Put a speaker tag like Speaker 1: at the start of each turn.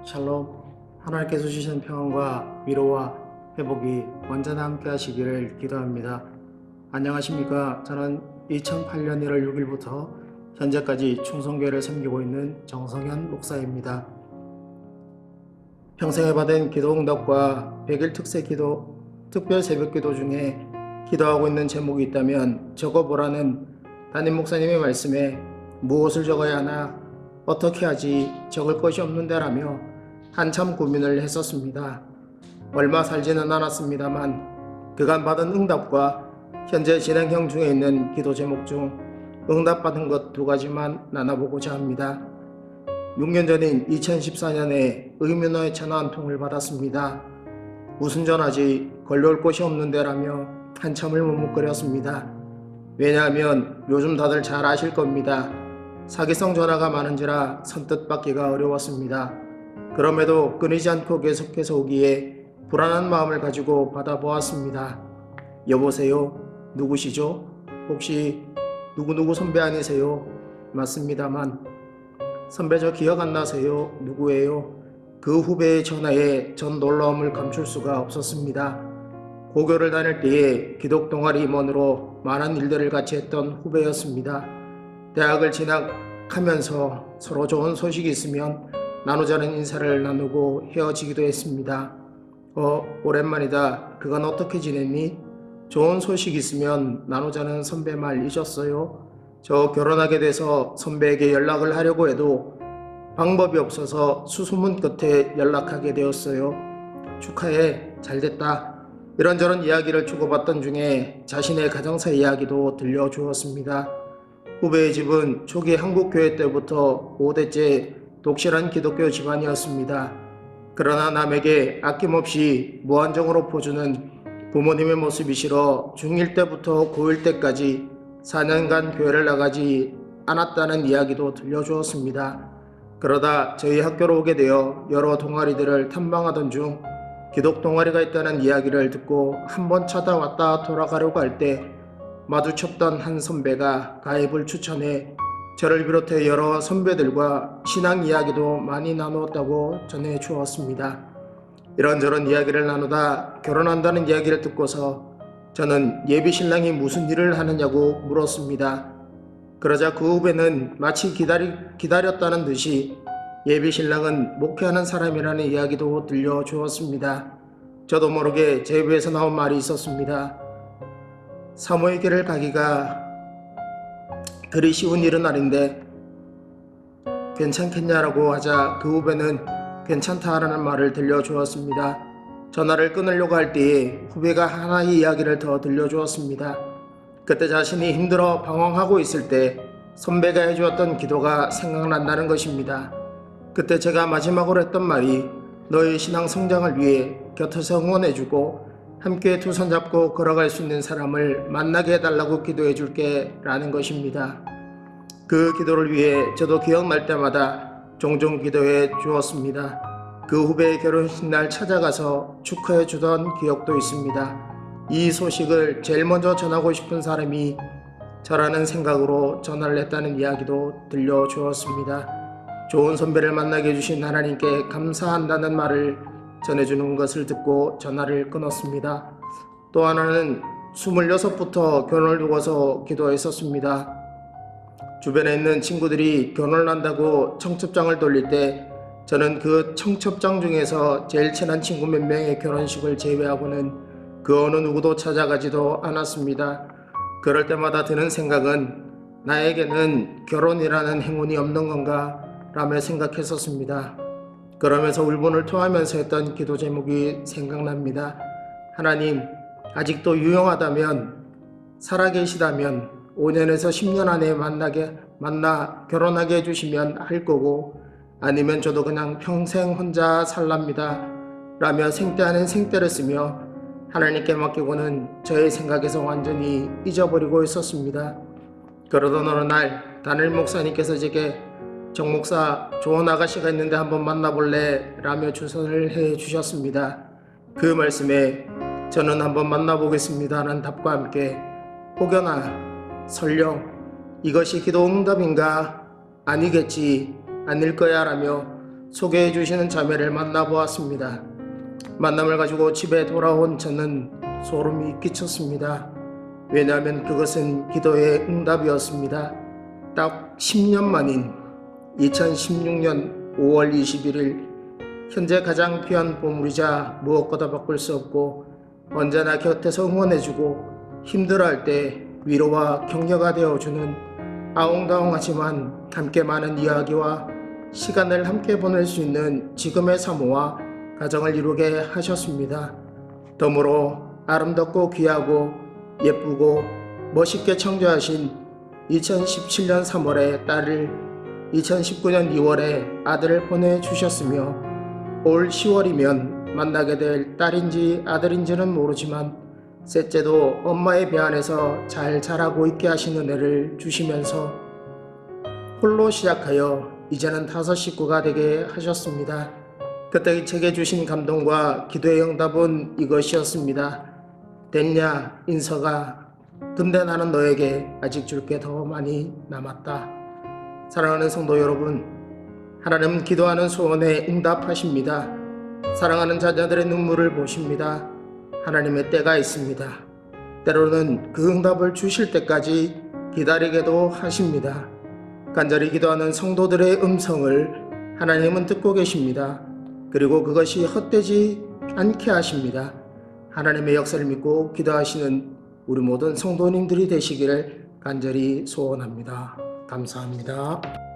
Speaker 1: 샬롬. 하나님께서 주시는 평안과 위로와 회복이 언제나 함께 하시기를 기도합니다. 안녕하십니까. 저는 2008년 1월 6일부터 현재까지 충성교회를 섬기고 있는 정성현 목사입니다. 평생에 받은 기도응답과 100일 특세 기도, 특별 새벽 기도 중에 기도하고 있는 제목이 있다면 적어보라는 담임 목사님의 말씀에 무엇을 적어야 하나, 어떻게 하지, 적을 것이 없는데라며 한참 고민을 했었습니다. 얼마 살지는 않았습니다만 그간 받은 응답과 현재 진행형 중에 있는 기도 제목 중 응답받은 것 2가지만 나눠보고자 합니다. 6년 전인 2014년에 의문의 전화 한 통을 받았습니다. 무슨 전화지, 걸려올 곳이 없는데라며 한참을 머뭇거렸습니다. 왜냐하면 요즘 다들 잘 아실 겁니다. 사기성 전화가 많은지라 선뜻 받기가 어려웠습니다. 그럼에도 끊이지 않고 계속해서 오기에 불안한 마음을 가지고 받아보았습니다. 여보세요? 누구시죠? 혹시 누구누구 선배 아니세요? 맞습니다만 선배 저 기억 안 나세요? 누구예요? 그 후배의 전화에 전 놀라움을 감출 수가 없었습니다. 고교를 다닐 때에 기독 동아리 임원으로 많은 일들을 같이 했던 후배였습니다. 대학을 진학하면서 서로 좋은 소식이 있으면 나누자는 인사를 나누고 헤어지기도 했습니다. 오랜만이다. 그건 어떻게 지냈니? 좋은 소식 있으면 나누자는 선배 말 잊었어요? 저 결혼하게 돼서 선배에게 연락을 하려고 해도 방법이 없어서 수소문 끝에 연락하게 되었어요. 축하해. 잘됐다. 이런저런 이야기를 주고받던 중에 자신의 가정사 이야기도 들려주었습니다. 후배의 집은 초기 한국교회 때부터 5대째 독실한 기독교 집안이었습니다. 그러나 남에게 아낌없이 무한정으로 퍼주는 부모님의 모습이 싫어 중1 때부터 고1 때까지 4년간 교회를 나가지 않았다는 이야기도 들려주었습니다. 그러다 저희 학교로 오게 되어 여러 동아리들을 탐방하던 중 기독 동아리가 있다는 이야기를 듣고 한번 찾아왔다 돌아가려고 할 때 마주쳤던 한 선배가 가입을 추천해 저를 비롯해 여러 선배들과 신앙 이야기도 많이 나누었다고 전해 주었습니다. 이런저런 이야기를 나누다 결혼한다는 이야기를 듣고서 저는 예비 신랑이 무슨 일을 하느냐고 물었습니다. 그러자 그 후배는 마치 기다렸다는 듯이 예비 신랑은 목회하는 사람이라는 이야기도 들려주었습니다. 저도 모르게 제 입에서 나온 말이 있었습니다. 사모의 길을 가기가 그리 쉬운 일은 아닌데 괜찮겠냐라고 하자 그 후배는 괜찮다라는 말을 들려주었습니다. 전화를 끊으려고 할 때에 후배가 하나의 이야기를 더 들려주었습니다. 그때 자신이 힘들어 방황하고 있을 때 선배가 해주었던 기도가 생각난다는 것입니다. 그때 제가 마지막으로 했던 말이 너의 신앙 성장을 위해 곁에서 응원해주고 함께 두 손 잡고 걸어갈 수 있는 사람을 만나게 해달라고 기도해줄게 라는 것입니다. 그 기도를 위해 저도 기억날 때마다 종종 기도해 주었습니다. 그 후배의 결혼식 날 찾아가서 축하해 주던 기억도 있습니다. 이 소식을 제일 먼저 전하고 싶은 사람이 저라는 생각으로 전화를 했다는 이야기도 들려주었습니다. 좋은 선배를 만나게 해주신 하나님께 감사한다는 말을 전해주는 것을 듣고 전화를 끊었습니다. 또 하나는 26부터 결혼을 두고서 기도했었습니다. 주변에 있는 친구들이 결혼을 한다고 청첩장을 돌릴 때 저는 그 청첩장 중에서 제일 친한 친구 몇 명의 결혼식을 제외하고는 그 어느 누구도 찾아가지도 않았습니다. 그럴 때마다 드는 생각은 나에게는 결혼이라는 행운이 없는 건가 라며 생각했었습니다. 그러면서 울분을 토하면서 했던 기도 제목이 생각납니다. 하나님, 아직도 유용하다면, 살아계시다면 5년에서 10년 안에 만나 결혼하게 해주시면 할 거고, 아니면 저도 그냥 평생 혼자 살랍니다 라며 생떼 아닌 생떼를 쓰며 하나님께 맡기고는 저의 생각에서 완전히 잊어버리고 있었습니다. 그러던 어느 날 담임 목사님께서 제게 정 목사, 좋은 아가씨가 있는데 한번 만나볼래? 라며 추천을 해주셨습니다. 그 말씀에 저는 한번 만나보겠습니다 라는 답과 함께 혹여나 설령 이것이 기도 응답인가? 아니겠지, 아닐 거야 라며 소개해 주시는 자매를 만나보았습니다. 만남을 가지고 집에 돌아온 저는 소름이 끼쳤습니다. 왜냐하면 그것은 기도의 응답이었습니다. 딱 10년 만인 2016년 5월 21일 현재 가장 귀한 보물이자 무엇보다 바꿀 수 없고 언제나 곁에서 응원해주고 힘들어할 때 위로와 격려가 되어주는 아웅다웅하지만 함께 많은 이야기와 시간을 함께 보낼 수 있는 지금의 사모와 가정을 이루게 하셨습니다. 덤으로 아름답고 귀하고 예쁘고 멋있게 창조하신 2017년 3월에 딸을 2019년 2월에 아들을 보내주셨으며 올 10월이면 만나게 될 딸인지 아들인지는 모르지만 셋째도 엄마의 배 안에서 잘 자라고 있게 하신 은혜를 주시면서 홀로 시작하여 이제는 5 식구가 되게 하셨습니다. 그때 제게 주신 감동과 기도의 응답은 이것이었습니다. 됐냐 인서가, 근데 나는 너에게 아직 줄 게 더 많이 남았다. 사랑하는 성도 여러분, 하나님은 기도하는 소원에 응답하십니다. 사랑하는 자녀들의 눈물을 보십니다. 하나님의 때가 있습니다. 때로는 그 응답을 주실 때까지 기다리게도 하십니다. 간절히 기도하는 성도들의 음성을 하나님은 듣고 계십니다. 그리고 그것이 헛되지 않게 하십니다. 하나님의 역사를 믿고 기도하시는 우리 모든 성도님들이 되시기를 간절히 소원합니다. 감사합니다.